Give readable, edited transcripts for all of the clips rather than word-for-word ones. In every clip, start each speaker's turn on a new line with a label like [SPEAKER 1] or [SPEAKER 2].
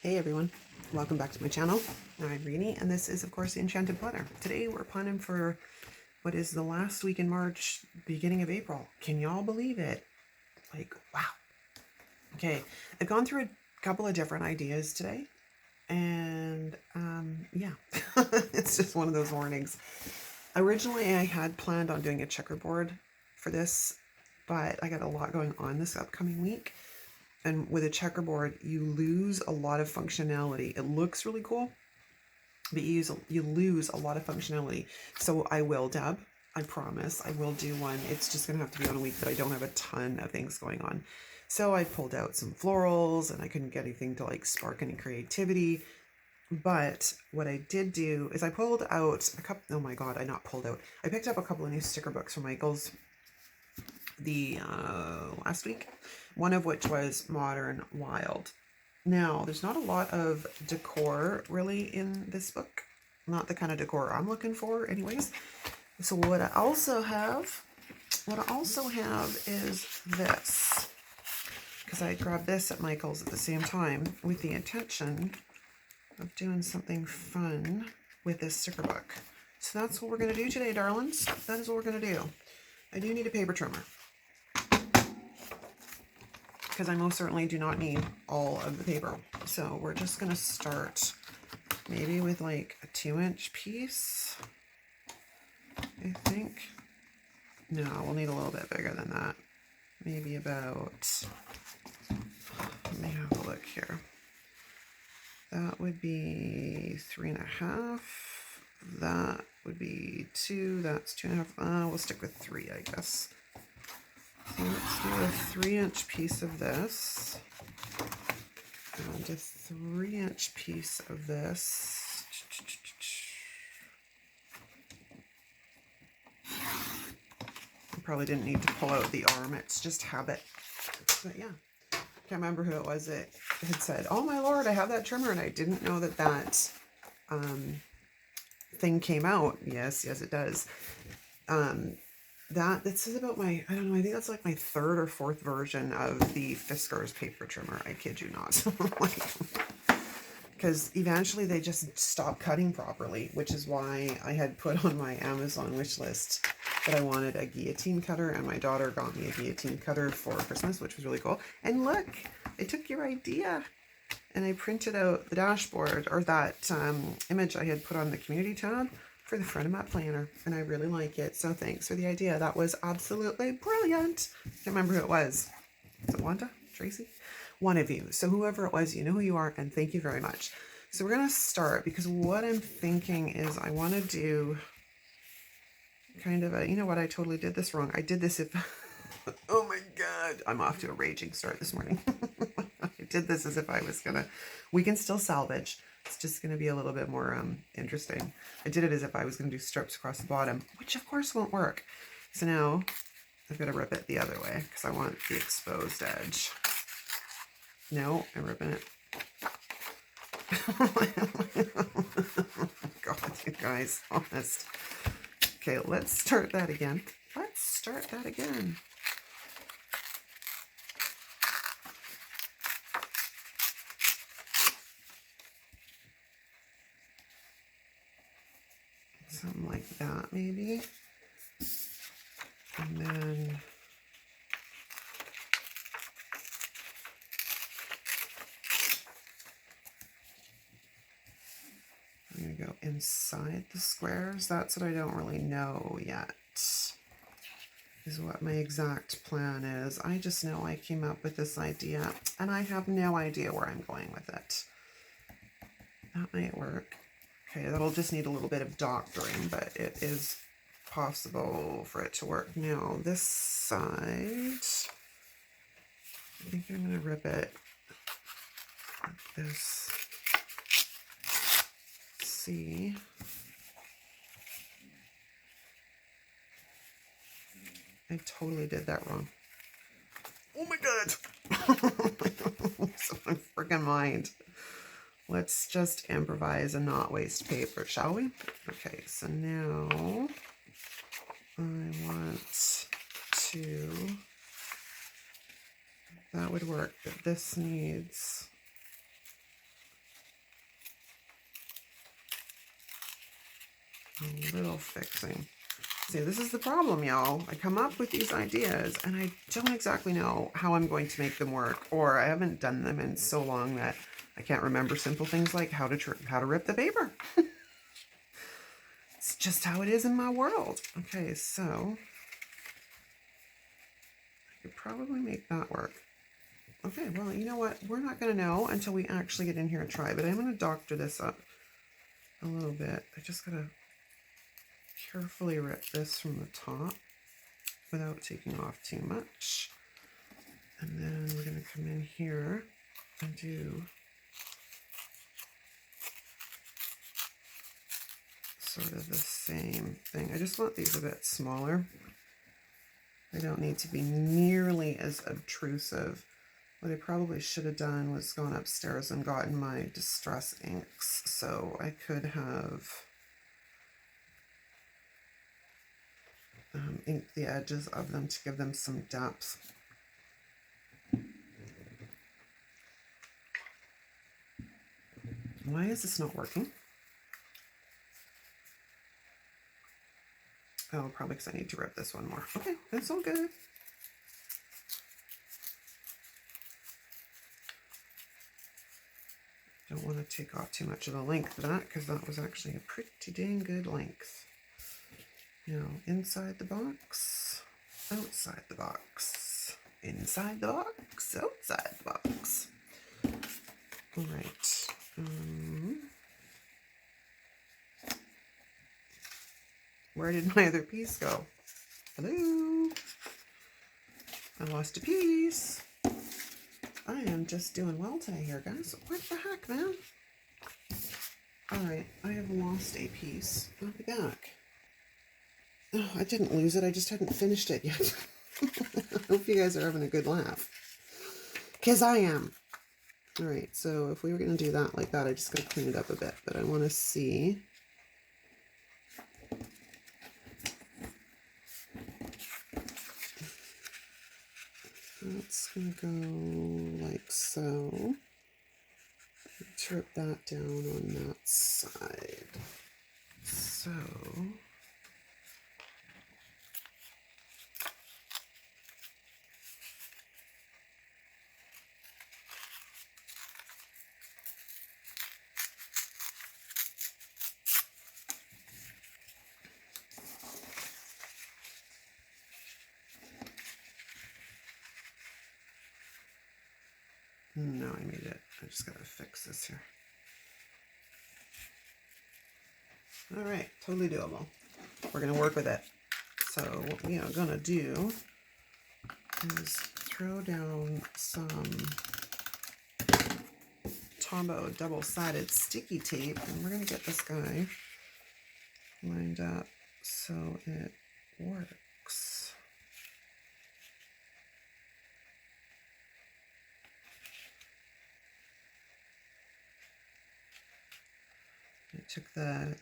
[SPEAKER 1] Hey everyone, welcome back to my channel. I'm Reenie and this is of course the Enchanted Planner. Today we're planning for what is the last week in March, beginning of April. Can y'all believe it? Like, wow. Okay, I've gone through a couple of different ideas today and yeah, it's just one of those mornings. Originally I had planned on doing a checkerboard for this, but I got a lot going on this upcoming week. And with a checkerboard, you lose a lot of functionality. It looks really cool, but you lose a lot of functionality. So I will, Deb, I promise, I will do one. It's just going to have to be on a week that I don't have a ton of things going on. So I pulled out some florals and I couldn't get anything to like spark any creativity. But what I did do is I pulled out a couple, oh my God, I not pulled out. I picked up a couple of new sticker books from Michael's the last week, one of which was Modern Wild. Now, there's not a lot of decor really in this book, not the kind of decor I'm looking for anyways. So what I also have is this, because I grabbed this at Michael's at the same time with the intention of doing something fun with this sticker book. So that's what we're going to do today, darlings. That is what we're going to do. I do need a paper trimmer, because I most certainly do not need all of the paper. So we're just going to start maybe with like a 2-inch piece, I think. No, we'll need a little bit bigger than that. Maybe about, let me have a look here. That would be 3.5. That would be 2. That's 2.5. We'll stick with 3, I guess. So let's do a 3-inch piece of this, and a 3-inch piece of this. I probably didn't need to pull out the arm, it's just habit. But yeah, can't remember who it was that had said, oh my lord, I have that trimmer, and I didn't know that that thing came out. Yes, it does. This is about my, I don't know, I think that's like my 3rd or 4th version of the Fiskars paper trimmer. I kid you not. Because eventually they just stopped cutting properly, which is why I had put on my Amazon wish list that I wanted a guillotine cutter, and my daughter got me a guillotine cutter for Christmas, which was really cool. And look, I took your idea and I printed out the dashboard, or that image I had put on the community tab for the front of my planner, and I really like it. So thanks for the idea. That was absolutely brilliant. I can't remember who it was. Is it Wanda? Tracy? One of you. So whoever it was, you know who you are, and thank you very much. So we're going to start, because what I'm thinking is I want to do kind of a, you know what, I totally did this wrong. I did this if, oh my God, I'm off to a raging start this morning. I did this as if I was going to, we can still salvage. It's just going to be a little bit more interesting. I did it as if I was going to do strips across the bottom, which of course won't work. So now I've got to rip it the other way, because I want the exposed edge. No, I'm ripping it. God, you guys, honest. Okay, let's start that again. Something like that, maybe. And then I'm going to go inside the squares. That's what I don't really know yet, is what my exact plan is. I just know I came up with this idea, and I have no idea where I'm going with it. That might work. Okay, that'll just need a little bit of doctoring, but it is possible for it to work. Now, this side, I think I'm going to rip it like this. See. I totally did that wrong. Oh my God! So my freaking mind. Let's just improvise and not waste paper, shall we? Okay, so now I want to, that would work, but this needs a little fixing. See, this is the problem, y'all. I come up with these ideas and I don't exactly know how I'm going to make them work, or I haven't done them in so long that I can't remember simple things like how to rip the paper. It's just how it is in my world. Okay, so I could probably make that work. Okay, well, you know what? We're not going to know until we actually get in here and try, but I'm going to doctor this up a little bit. I just got to carefully rip this from the top without taking off too much. And then we're going to come in here and do sort of the same thing. I just want these a bit smaller. They don't need to be nearly as obtrusive. What I probably should have done was gone upstairs and gotten my distress inks, so I could have inked the edges of them to give them some depth. Why is this not working? Oh, probably because I need to rip this one more. Okay, that's all good. Don't want to take off too much of the length of that because that was actually a pretty dang good length. Now, inside the box, outside the box, inside the box, outside the box. All right. Where did my other piece go? Hello? I lost a piece. I am just doing well today here, guys. What the heck, man? All right, I have lost a piece. I'll be back. Oh, I didn't lose it. I just hadn't finished it yet. I hope you guys are having a good laugh. Because I am. All right, so if we were going to do that like that, I just got to clean it up a bit. But I want to see. That's going to go like so. Trip that down on that side. So. No, I made it. I just gotta fix this here. All right, totally doable. We're gonna work with it. So what we are gonna do is throw down some Tombow double-sided sticky tape, and we're gonna get this guy lined up so it works. I took the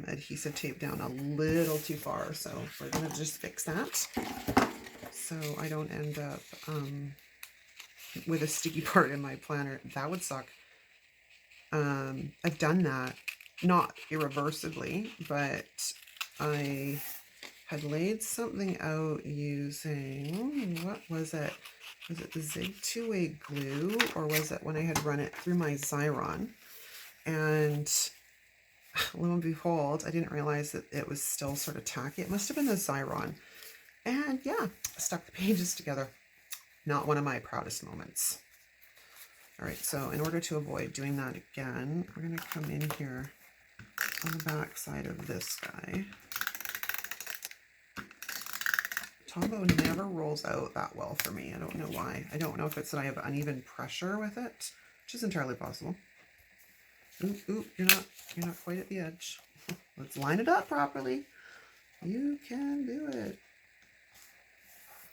[SPEAKER 1] adhesive tape down a little too far, so we're going to just fix that so I don't end up with a sticky part in my planner. That would suck. I've done that, not irreversibly, but I had laid something out using, what was it? Was it the Zig two-way glue, or was it when I had run it through my Xyron? And lo and behold, I didn't realize that it was still sort of tacky. It must have been the Xyron. And yeah, stuck the pages together. Not one of my proudest moments. All right, so in order to avoid doing that again, we're going to come in here on the back side of this guy. Tombow never rolls out that well for me. I don't know why. I don't know if it's that I have uneven pressure with it, which is entirely possible. Ooh, you're not quite at the edge. Let's line it up properly. You can do it.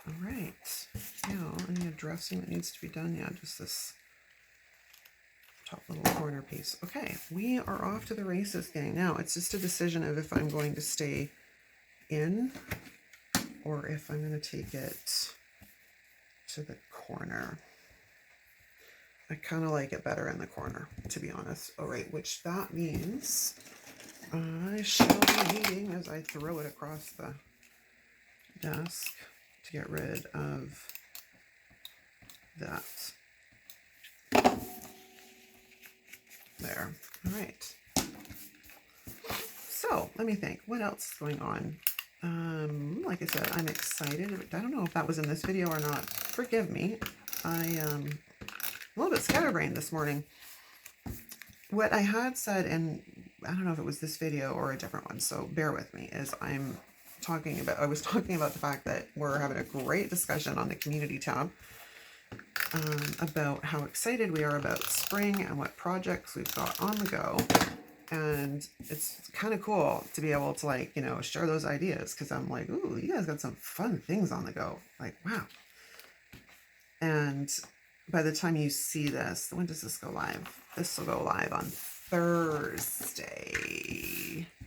[SPEAKER 1] All right. Now, any addressing that needs to be done? Yeah, just this top little corner piece. Okay, we are off to the races, gang. Now, it's just a decision of if I'm going to stay in or if I'm going to take it to the corner. I kind of like it better in the corner, to be honest. All right, which that means I shall be needing as I throw it across the desk to get rid of that. There. All right. So let me think. What else is going on? Like I said, I'm excited. I don't know if that was in this video or not. Forgive me. I'm a little bit scatterbrained this morning. What I had said, and I don't know if it was this video or a different one, so bear with me, is I was talking about the fact that we're having a great discussion on the community tab about how excited we are about spring and what projects we've got on the go. And it's kind of cool to be able to, like, you know, share those ideas, because I'm like, ooh, you guys got some fun things on the go. Like, wow. And by the time you see this, when does this go live? This will go live on Thursday.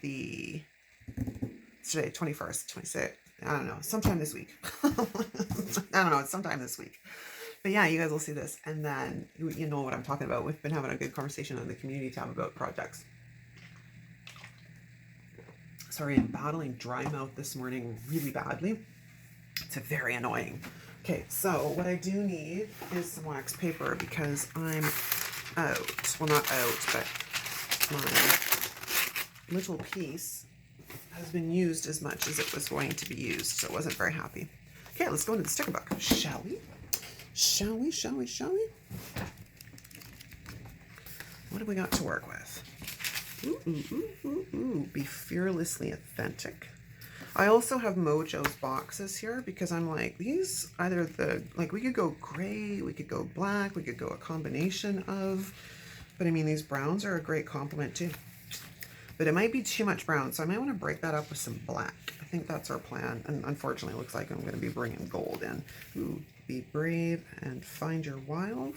[SPEAKER 1] It's today, 21st, 26th. I don't know, sometime this week. I don't know, it's sometime this week. But yeah, you guys will see this. And then you know what I'm talking about. We've been having a good conversation on the community tab about projects. Sorry, I'm battling dry mouth this morning really badly. It's very annoying. Okay, so what I do need is some wax paper because I'm out. Well, not out, but my little piece has been used as much as it was going to be used, so I wasn't very happy. Okay, let's go into the sticker book, shall we? Shall we? What have we got to work with? Ooh, be fearlessly authentic. I also have Mojo's boxes here because I'm like, these either we could go gray, we could go black, we could go a combination of, but I mean, these browns are a great complement too. But it might be too much brown, so I might want to break that up with some black. I think that's our plan. And unfortunately, it looks like I'm going to be bringing gold in. Ooh, be brave and find your wild.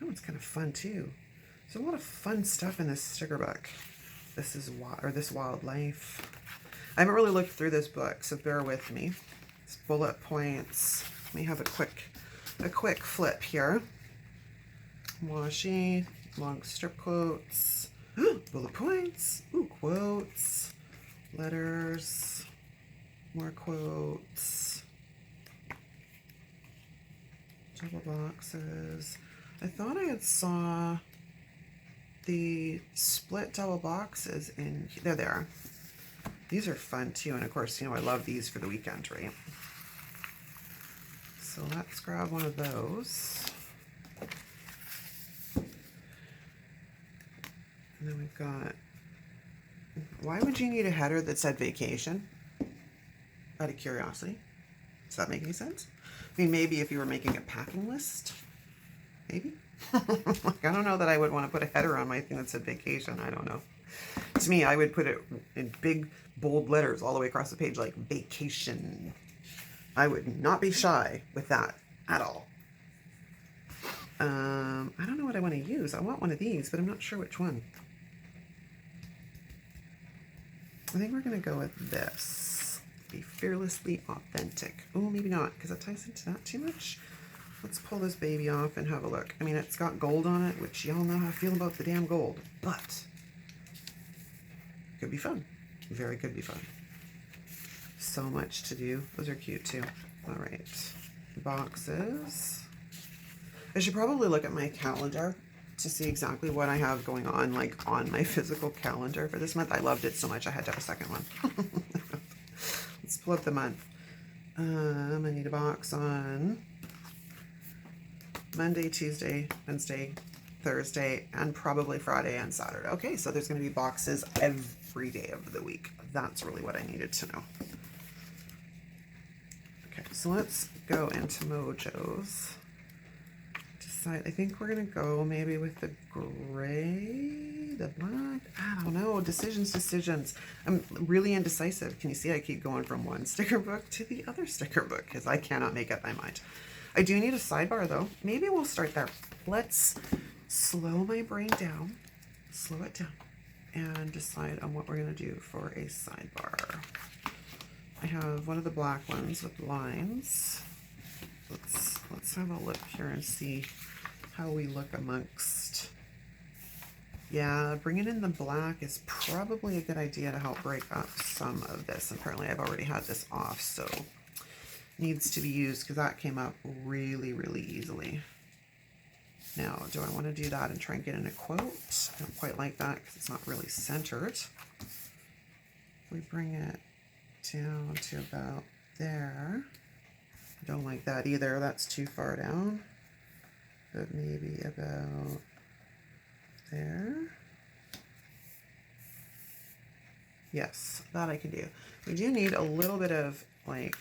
[SPEAKER 1] That one's kind of fun too. There's a lot of fun stuff in this sticker book. This wildlife. I haven't really looked through this book, so bear with me. It's bullet points. Let me have a quick flip here. Washi, long strip quotes. Bullet points. Ooh, quotes. Letters. More quotes. Double boxes. I thought I had saw the split double boxes in, there they are. These are fun too, and of course, you know, I love these for the weekend, right? So let's grab one of those. And then we've got, why would you need a header that said vacation? Out of curiosity. Does that make any sense? I mean, maybe if you were making a packing list, maybe. Like, I don't know that I would want to put a header on my thing that said vacation. I don't know. To me, I would put it in big, bold letters all the way across the page, like vacation. I would not be shy with that at all. I don't know what I want to use. I want one of these, but I'm not sure which one. I think we're going to go with this. Be fearlessly authentic. Oh, maybe not, because it ties into that too much. Let's pull this baby off and have a look. I mean, it's got gold on it, which y'all know how I feel about the damn gold, but could be fun. Very could be fun. So much to do. Those are cute too. All right. Boxes. I should probably look at my calendar to see exactly what I have going on, like on my physical calendar for this month. I loved it so much I had to have a second one. Let's pull up the month. I need a box on Monday, Tuesday, Wednesday, Thursday, and probably Friday and Saturday. Okay, so there's going to be boxes every day of the week. That's really what I needed to know. Okay, so let's go into Mojo's. Decide, I think we're going to go maybe with the gray, the black. I don't know. Decisions. I'm really indecisive. Can you see I keep going from one sticker book to the other sticker book because I cannot make up my mind. I do need a sidebar though. Maybe we'll start there. Let's slow my brain down, slow it down, and decide on what we're going to do for a sidebar. I have one of the black ones with lines. Let's have a look here and see how we look amongst Yeah, bringing in the black is probably a good idea to help break up some of this. Apparently I've already had this off, so needs to be used because that came up really, really easily. Now, do I want to do that and try and get in a quote? I don't quite like that because it's not really centered. If we bring it down to about there, I don't like that either. That's too far down, but maybe about there. Yes, that I can do. We do need a little bit of like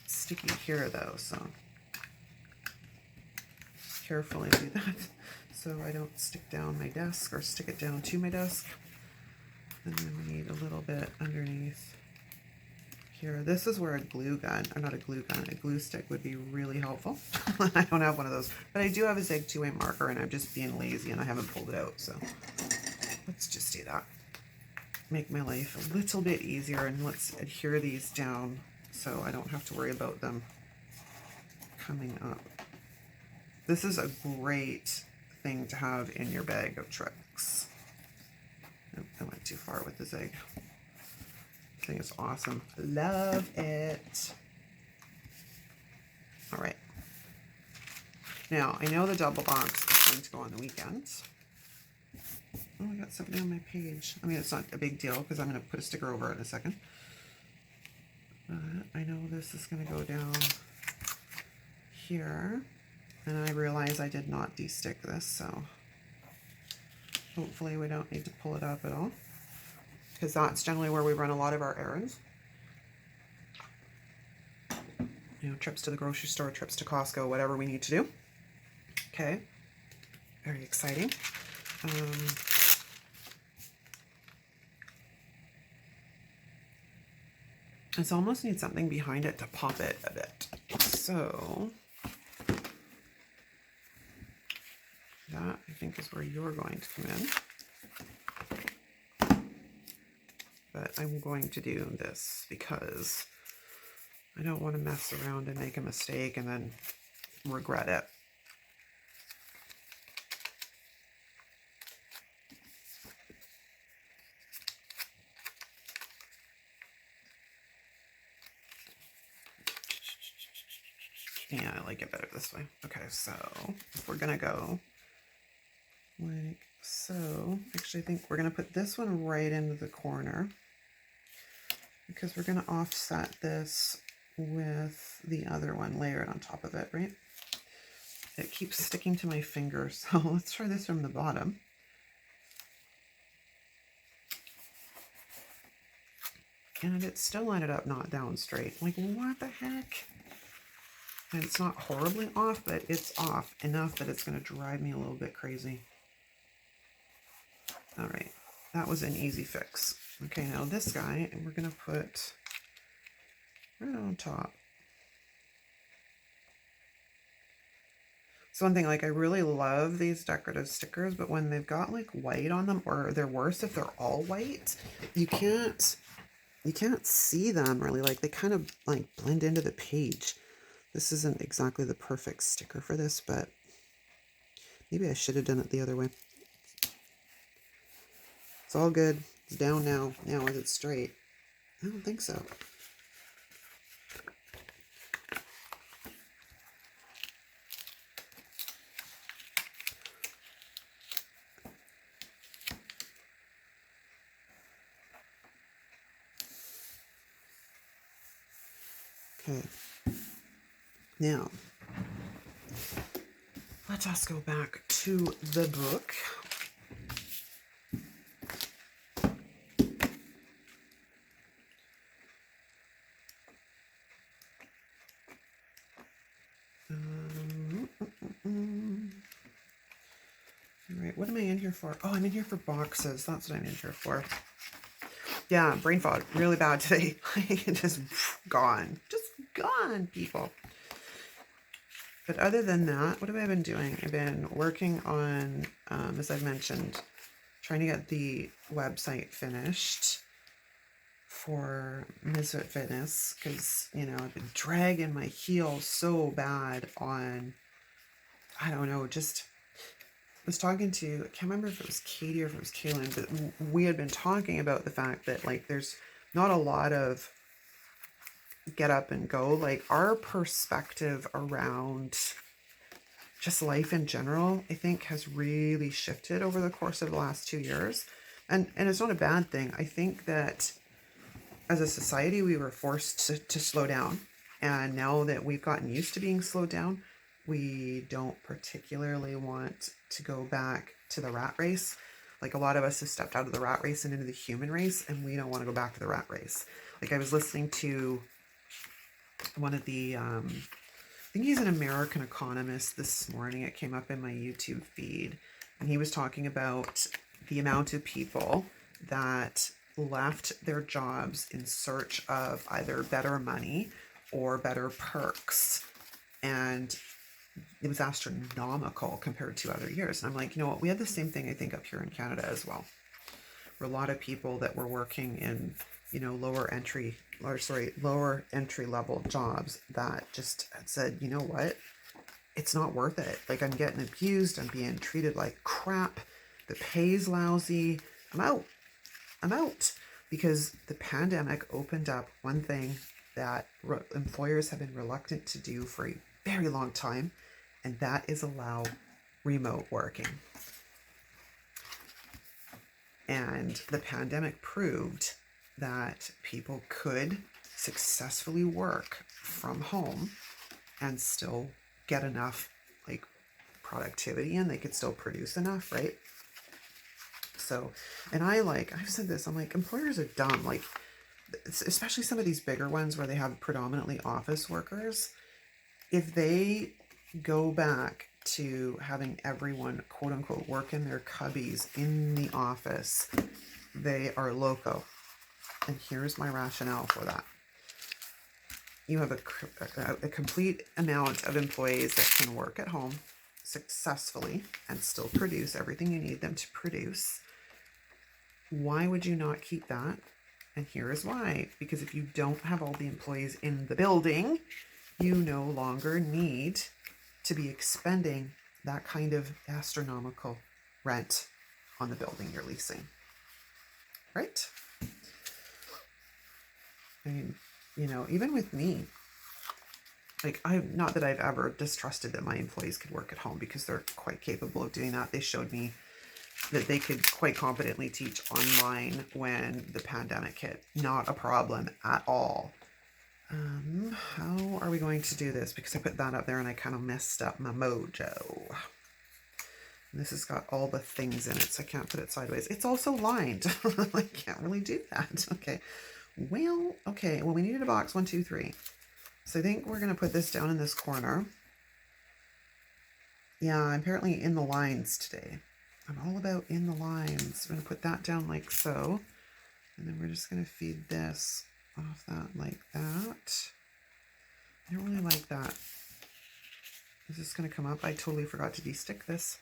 [SPEAKER 1] sticky here though, so carefully do that so I don't stick down my desk or stick it down to my desk. And then we need a little bit underneath here. This is where a glue gun, or not a glue gun, a glue stick would be really helpful. I don't have one of those, but I do have a Zig 2-way marker and I'm just being lazy and I haven't pulled it out, so let's just do that. Make my life a little bit easier, and let's adhere these down so I don't have to worry about them coming up. This is a great thing to have in your bag of tricks. Oh, I went too far with the zig. This thing is awesome. Love it. All right. Now, I know the double box is going to go on the weekends. Oh, I got something on my page. I mean, it's not a big deal because I'm going to put a sticker over it in a second. But I know this is going to go down here. And I realize I did not de-stick this, so hopefully we don't need to pull it up at all, because that's generally where we run a lot of our errands. You know, trips to the grocery store, trips to Costco, whatever we need to do. Okay, very exciting. This almost needs something behind it to pop it a bit. So that, I think, is where you're going to come in. But I'm going to do this because I don't want to mess around and make a mistake and then regret it. Yeah, I like it better this way. Okay, so if we're gonna go like so, actually I think we're gonna put this one right into the corner because we're gonna offset this with the other one layered on top of it, right? It keeps sticking to my finger, so let's try this from the bottom. And it still ended up not down straight. Like, what the heck? And it's not horribly off, but it's off enough that it's going to drive me a little bit crazy. All right, that was an easy fix. Okay, now this guy, and we're going to put right on top. So one thing, like, I really love these decorative stickers, but when they've got like white on them, or they're worse if they're all white, you can't see them really. Like, they kind of like blend into the page. This isn't exactly the perfect sticker for this, but maybe I should have done it the other way. It's all good. It's down now. Now is it straight? I don't think so. Okay. Now, let us go back to the book. All right, what am I in here for? Oh, I'm in here for boxes. That's what I'm in here for. Yeah, brain fog, really bad today. Just gone. Just gone, people. But other than that, what have I been doing? I've been working on, as I've mentioned, trying to get the website finished for Misfit Fitness, because, you know, I've been dragging my heels so bad on, I don't know, just was talking to, I can't remember if it was Katie or if it was Kaylin, but we had been talking about the fact that like there's not a lot of get up and go. Like our perspective around just life in general, I think has really shifted over the course of the last 2 years. And it's not a bad thing. I think that as a society, we were forced to slow down. And now that we've gotten used to being slowed down, we don't particularly want to go back to the rat race. Like a lot of us have stepped out of the rat race and into the human race, and we don't want to go back to the rat race. Like I was listening to one of the, I think he's an American economist this morning. It came up in my YouTube feed, and he was talking about the amount of people that left their jobs in search of either better money or better perks. And it was astronomical compared to other years. And I'm like, you know what? We had the same thing, I think, up here in Canada as well. Where a lot of people that were working in, you know, lower entry level jobs that just had said, you know what? It's not worth it. Like I'm getting abused. I'm being treated like crap. The pay's lousy. I'm out. Because the pandemic opened up one thing that employers have been reluctant to do for a very long time, and that is allow remote working. And the pandemic proved that people could successfully work from home and still get enough like productivity, and they could still produce enough, right? So, and I've said this, I'm like, employers are dumb. Like, especially some of these bigger ones where they have predominantly office workers. If they go back to having everyone, quote unquote, work in their cubbies in the office, they are loco. And here's my rationale for that. You have a complete amount of employees that can work at home successfully and still produce everything you need them to produce. Why would you not keep that? And here is why. Because if you don't have all the employees in the building, you no longer need to be expending that kind of astronomical rent on the building you're leasing. Right? I mean, you know, even with me, like not that I've ever distrusted that my employees could work at home, because they're quite capable of doing that. They showed me that they could quite competently teach online when the pandemic hit. Not a problem at all. How are we going to do this? Because I put that up there and I kind of messed up my mojo. And this has got all the things in it, so I can't put it sideways. It's also lined. I can't really do that. Okay. Well, we needed a box 1, 2, 3. So I think we're going to put this down in this corner. Yeah, I'm apparently in the lines today. I'm all about in the lines. We're going to put that down like so. And then we're just going to feed this off that like that. I don't really like that. Is this going to come up? I totally forgot to de-stick this.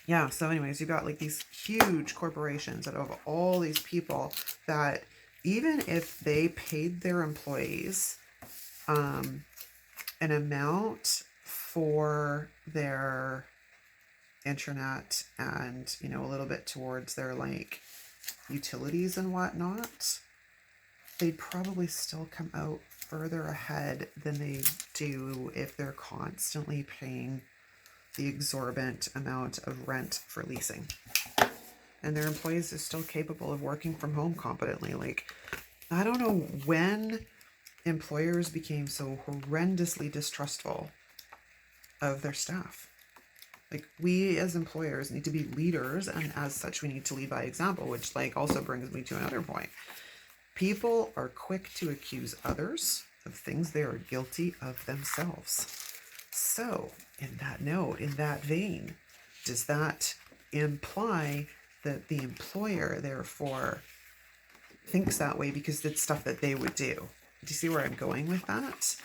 [SPEAKER 1] Yeah, so anyways, you've got like these huge corporations that have all these people that even if they paid their employees an amount for their internet and, you know, a little bit towards their like utilities and whatnot, they'd probably still come out further ahead than they do if they're constantly paying the exorbitant amount of rent for leasing. And their employees are still capable of working from home competently. Like, I don't know when employers became so horrendously distrustful of their staff. Like, we as employers need to be leaders, and as such we need to lead by example, which like also brings me to another point. People are quick to accuse others of things they are guilty of themselves. So in that note, in that vein, does that imply that the employer therefore thinks that way because it's stuff that they would do? Do you see where I'm going with that?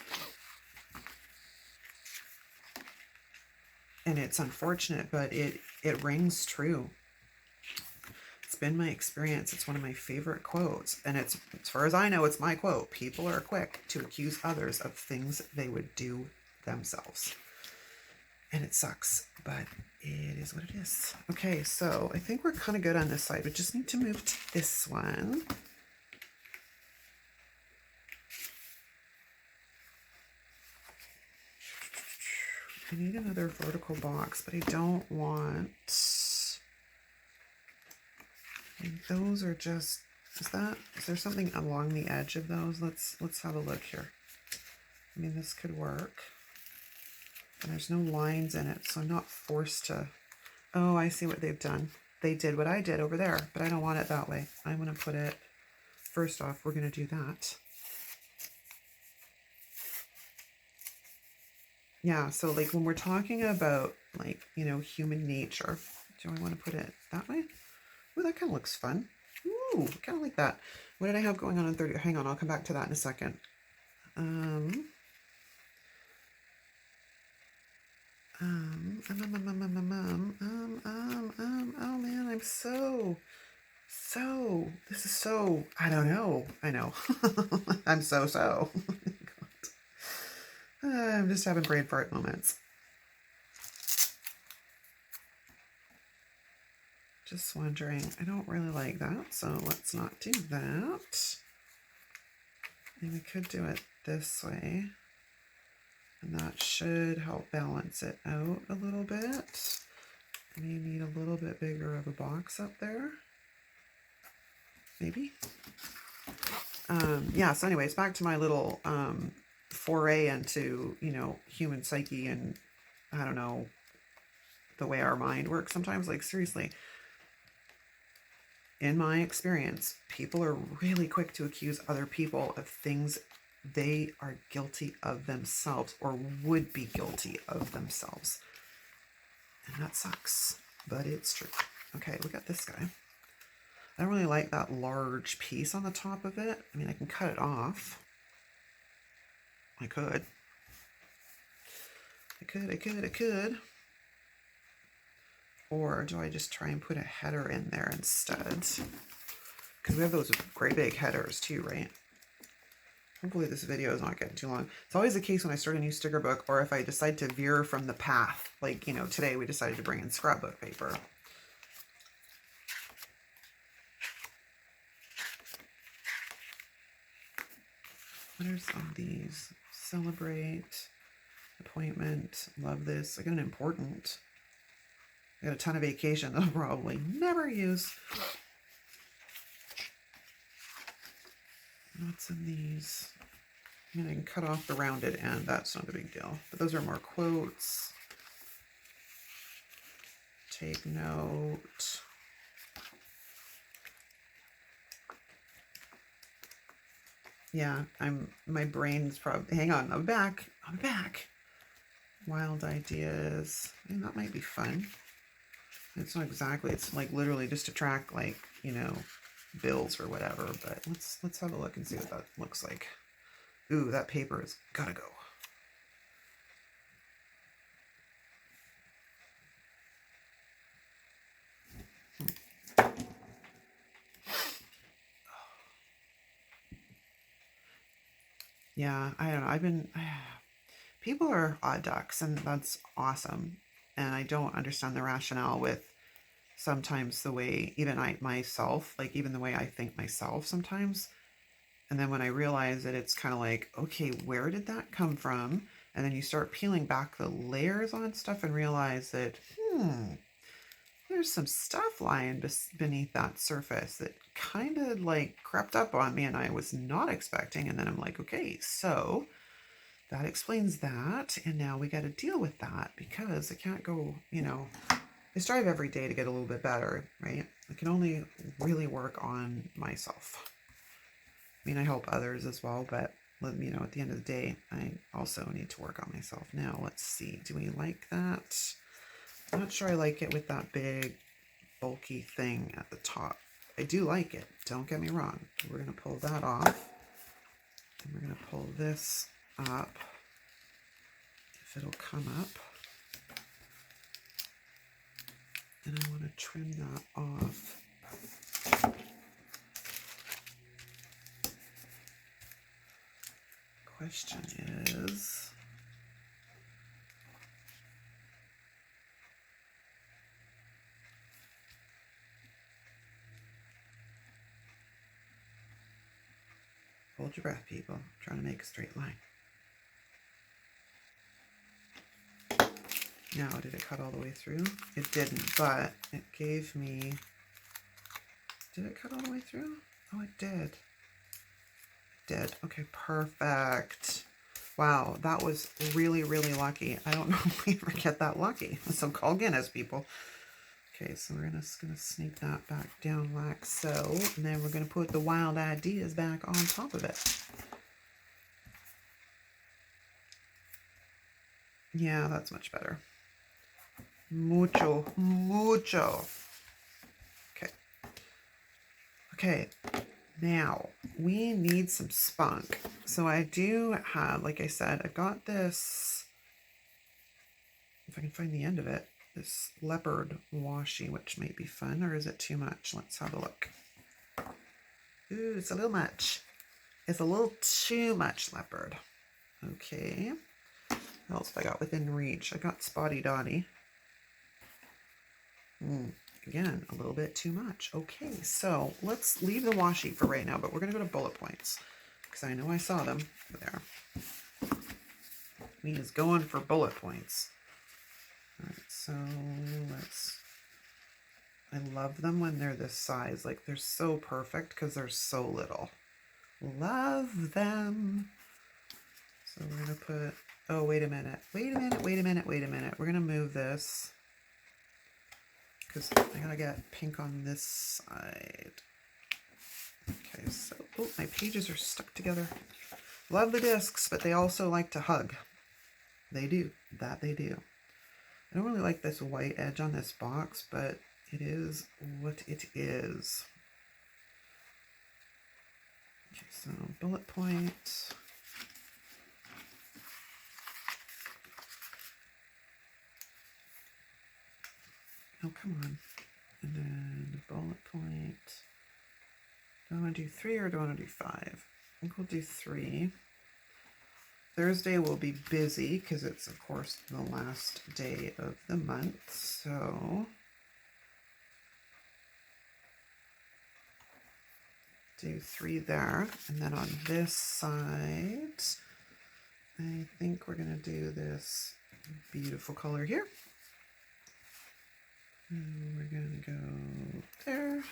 [SPEAKER 1] And it's unfortunate, but it rings true. It's been my experience. It's one of my favorite quotes. And it's, as far as I know, it's my quote. People are quick to accuse others of things they would do themselves. and it sucks, but it is what it is. Okay, so I think we're kind of good on this side. We just need to move to this one. I need another vertical box, but I don't want, those are just, is there something along the edge of those? Let's have a look here. I mean, this could work. And there's no lines in it, so I'm not forced to, oh, I see what they've done. They did what I did over there, but I don't want it that way. I'm going to put it, first off, we're going to do that. Yeah, so like when we're talking about like, you know, human nature, do I want to put it that way? Oh, that kind of looks fun. Ooh, kind of like that. What did I have going on 30? Hang on, I'll come back to that in a second. Oh man, I'm this is so, I don't know. I know. I'm so. I'm just having brain fart moments. Just wondering, I don't really like that, so let's not do that. And we could do it this way. And that should help balance it out a little bit. May need a little bit bigger of a box up there. Maybe. Yeah, so anyways, back to my little foray into, you know, human psyche and, I don't know, the way our mind works sometimes. Like, seriously, in my experience, people are really quick to accuse other people of things they are guilty of themselves or would be guilty of themselves. And that sucks, but it's true. Okay, look at this guy. I don't really like that large piece on the top of it. I mean, I can cut it off. I could. Or do I just try and put a header in there instead? Because we have those great big headers too, right? Hopefully this video is not getting too long. It's always the case when I start a new sticker book, or if I decide to veer from the path. Like, you know, today we decided to bring in scrapbook paper. What are some of these? Celebrate, appointment, love this. I got an important. I got a ton of vacation that I'll probably never use. What's in these? I mean, I can cut off the rounded end. That's not a big deal. But those are more quotes. Take note. Yeah, my brain's probably, hang on, I'm back. Wild ideas. I mean, that might be fun. It's not exactly, it's like literally just to track, like, you know, bills or whatever, but let's have a look and see what that looks like. Ooh, that paper has gotta go. Yeah, I don't know. People are odd ducks, and that's awesome. And I don't understand the rationale with sometimes the way, even myself, like even the way I think myself sometimes. And then when I realize that it's kind of like, okay, where did that come from? And then you start peeling back the layers on stuff and realize that, there's some stuff lying beneath that surface that kind of like crept up on me and I was not expecting. And then I'm like, okay, so that explains that. And now we got to deal with that because I can't go, you know, I strive every day to get a little bit better, right? I can only really work on myself. I mean, I help others as well, but you know, at the end of the day, I also need to work on myself. Now, let's see. Do we like that? I'm not sure I like it with that big, bulky thing at the top. I do like it. Don't get me wrong. We're going to pull that off. And we're going to pull this up. If it'll come up. And I want to trim that off. Question is, Hold your breath, people. I'm trying to make a straight line. Now, did it cut all the way through? It didn't, but it gave me... Did it cut all the way through? Oh, it did. It did. Okay, perfect. Wow, that was really, really lucky. I don't normally ever get that lucky. So call Guinness, people. Okay, so we're just gonna sneak that back down like so, and then we're gonna put the wild ideas back on top of it. Yeah, that's much better. Mucho, mucho. Okay. Okay, now we need some spunk. So I do have, like I said, I've got this, if I can find the end of it, this leopard washi, which might be fun, or is it too much? Let's have a look. Ooh, it's a little much. It's a little too much leopard. Okay. What else have I got within reach? I got Spotty Dotty. Again, a little bit too much. Okay, so let's leave the washi for right now, but we're going to go to bullet points because I know I saw them there. Me is going for bullet points. All right, so I love them when they're this size. Like, they're so perfect because they're so little. Love them. So we're going to put, oh, wait a minute. Wait a minute. We're going to move this because I got to get pink on this side. Okay, so, oh, my pages are stuck together. Love the discs, but they also like to hug. They do. That they do. I don't really like this white edge on this box, but it is what it is. Okay, so bullet point. Oh, come on. And then bullet point. Do I want to do 3 or do I want to do 5? I think we'll do 3. Thursday will be busy because it's, of course, the last day of the month. So do 3 there. And then on this side, I think we're going to do this beautiful color here. And we're going to go there.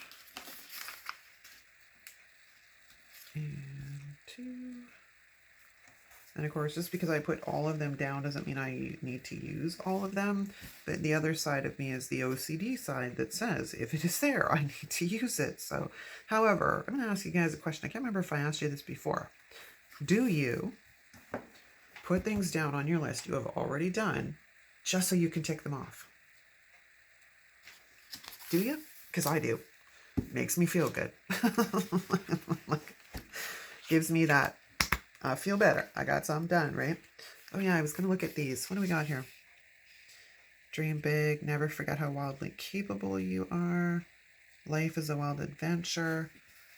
[SPEAKER 1] And 2. And of course, just because I put all of them down doesn't mean I need to use all of them. But the other side of me is the OCD side that says, if it is there, I need to use it. So, however, I'm going to ask you guys a question. I can't remember if I asked you this before. Do you put things down on your list you have already done just so you can tick them off? Do you? Because I do. Makes me feel good. Gives me that I feel better. I got some done, right? Oh yeah, I was going to look at these. What do we got here? Dream big. Never forget how wildly capable you are. Life is a wild adventure.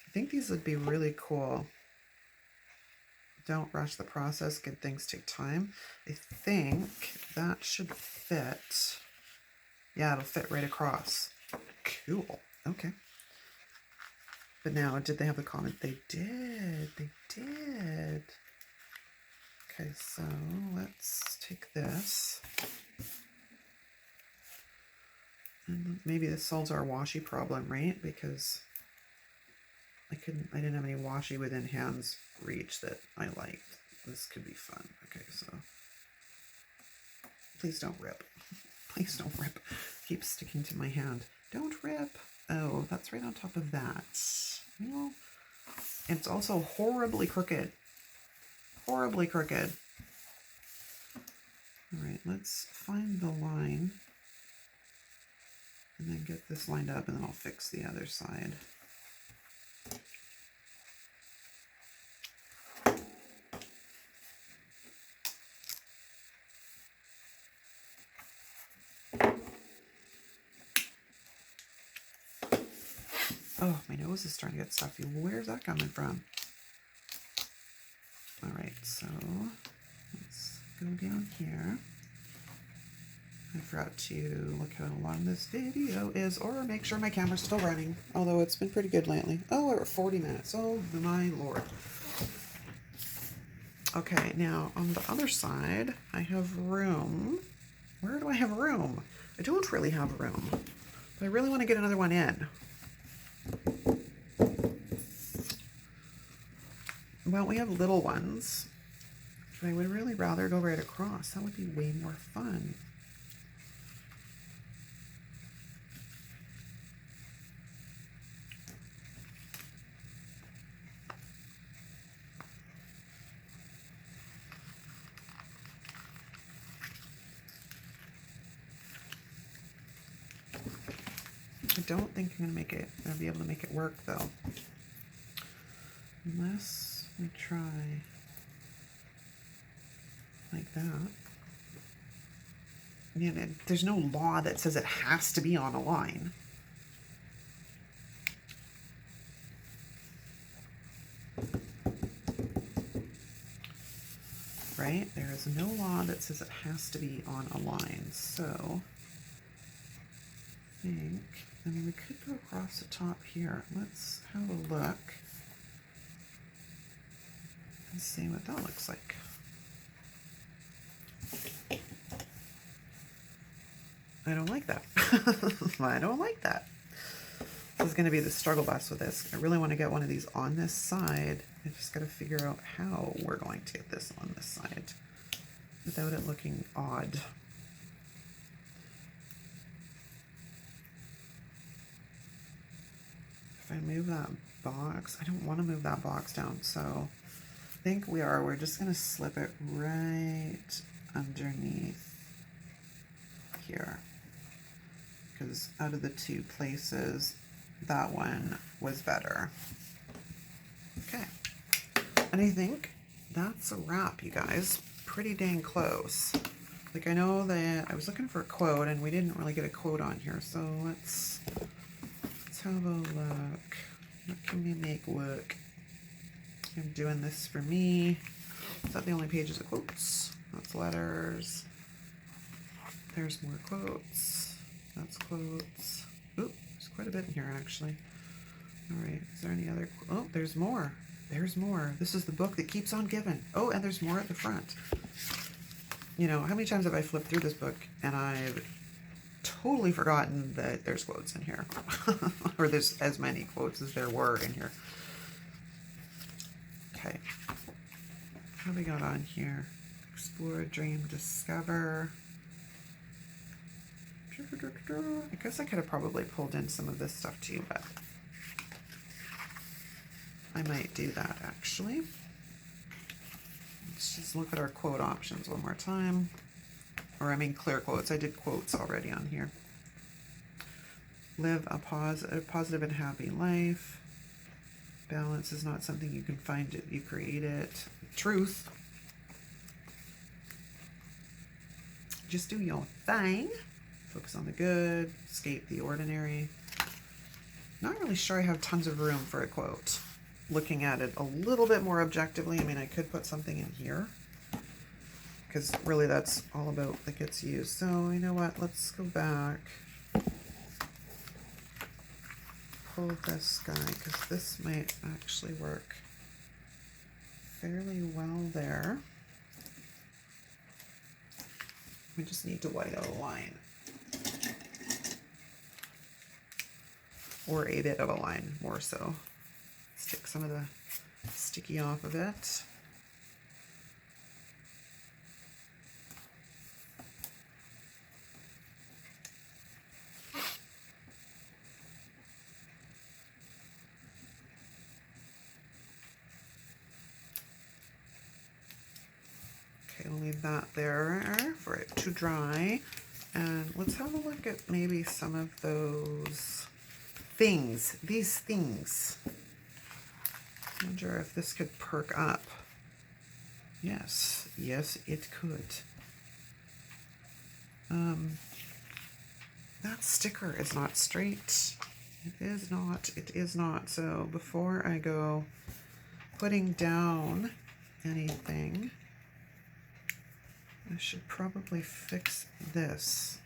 [SPEAKER 1] I think these would be really cool. Don't rush the process. Good things take time. I think that should fit. Yeah, it'll fit right across. Cool. Okay. But now, did they have the comment? They did. They did. Okay, so let's take this. And maybe this solves our washi problem, right? Because I didn't have any washi within hand's reach that I liked. This could be fun. Okay, so please don't rip. Please don't rip. Keep sticking to my hand. Don't rip. Oh, that's right on top of that. Well, it's also horribly crooked. Horribly crooked. All right, let's find the line. And then get this lined up, and then I'll fix the other side. Oh, my nose is starting to get stuffy. Where's that coming from? All right, so let's go down here. I forgot to look how long this video is, or make sure my camera's still running, although it's been pretty good lately. Oh, we're at 40 minutes. Oh, my Lord. Okay, now on the other side, I have room. Where do I have room? I don't really have room, but I really want to get another one in. Well, we have little ones, but I would really rather go right across. That would be way more fun. I don't think I'm gonna be able to make it work though. Unless we try like that. I mean, there's no law that says it has to be on a line. Right? There is no law that says it has to be on a line. So I think, I mean, we could go across the top here. Let's have a look and see what that looks like. I don't like that. I don't like that. This is going to be the struggle bus with this. I really want to get one of these on this side. I just got to figure out how we're going to get this on this side without it looking odd. If I move that box, I don't want to move that box down, so I think we're just going to slip it right underneath here, because out of the two places, that one was better. Okay, and I think that's a wrap, you guys. Pretty dang close. Like, I know that I was looking for a quote and we didn't really get a quote on here, so let's have a look. What can we make work? I'm doing this for me. Is that the only pages of quotes? That's letters. There's more quotes. That's quotes. Ooh, there's quite a bit in here actually. All right, is there any other? Oh, there's more. There's more. This is the book that keeps on giving. Oh, and there's more at the front. You know, how many times have I flipped through this book and I've totally forgotten that there's quotes in here. Or there's as many quotes as there were in here. Okay. What have we got on here? Explore, dream, discover. I guess I could have probably pulled in some of this stuff too, but I might do that actually. Let's just look at our quote options one more time. Or I mean clear quotes. I did quotes already on here. Live a positive and happy life. Balance is not something you can find it, you create it. Truth. Just do your thing. Focus on the good. Escape the ordinary. Not really sure I have tons of room for a quote. Looking at it a little bit more objectively, I mean, I could put something in here, because really that's all about that gets used. So you know what, let's go back, pull this guy, because this might actually work fairly well there. We just need to white out a line, or a bit of a line more so. Take some of the sticky off of it. Okay, we'll leave that there for it to dry. And let's have a look at maybe some of those things, these things. I wonder if this could perk up. Yes, yes, it could. That sticker is not straight. It is not, it is not. So before I go putting down anything, I should probably fix this.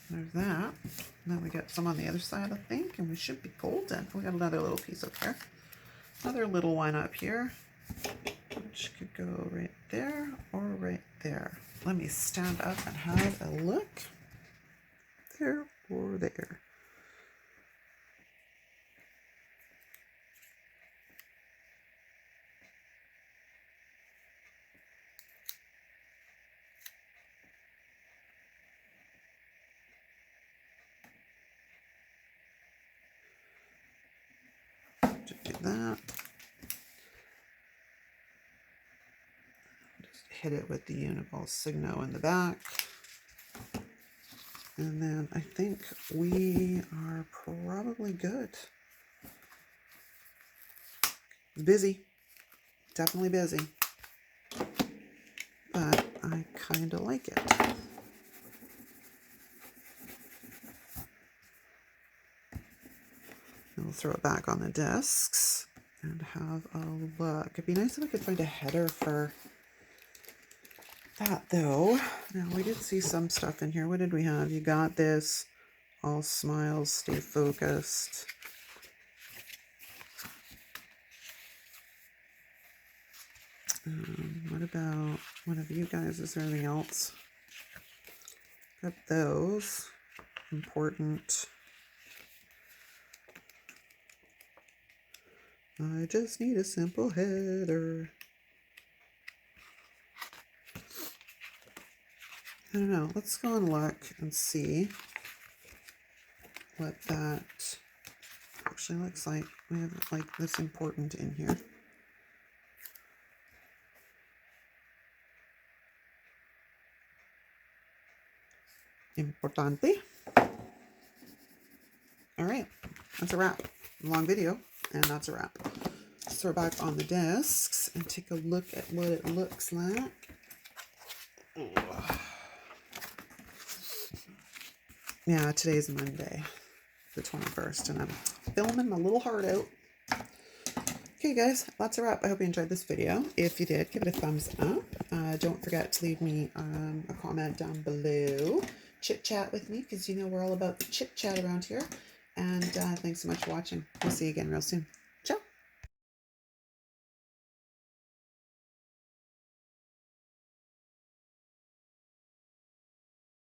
[SPEAKER 1] There's that. And then we got some on the other side, I think, and we should be golden. We got another little piece up here. Another little one up here, which could go right there or right there. Let me stand up and have a look. There or there. Just do that. Just hit it with the Uniball Signo in the back. And then I think we are probably good. Busy. Definitely busy. But I kind of like it. We'll throw it back on the desks and have a look. It'd be nice if I could find a header for that though. Now we did see some stuff in here. What did we have? You got this. All smiles, stay focused. What about one of you guys? Is there anything else? Got those. Important. I just need a simple header. I don't know. Let's go and look and see what that actually looks like. We have like this important in here. Importante. All right, that's a wrap. Long video, and that's a wrap. Let's throw it back on the desks and take a look at what it looks like. Yeah, today's Monday, the 21st, and I'm filming my little heart out. Okay, guys, that's a wrap. I hope you enjoyed this video. If you did, give it a thumbs up. Don't forget to leave me a comment down below. Chit chat with me, because you know we're all about the chit chat around here. And thanks so much for watching. We'll see you again real soon.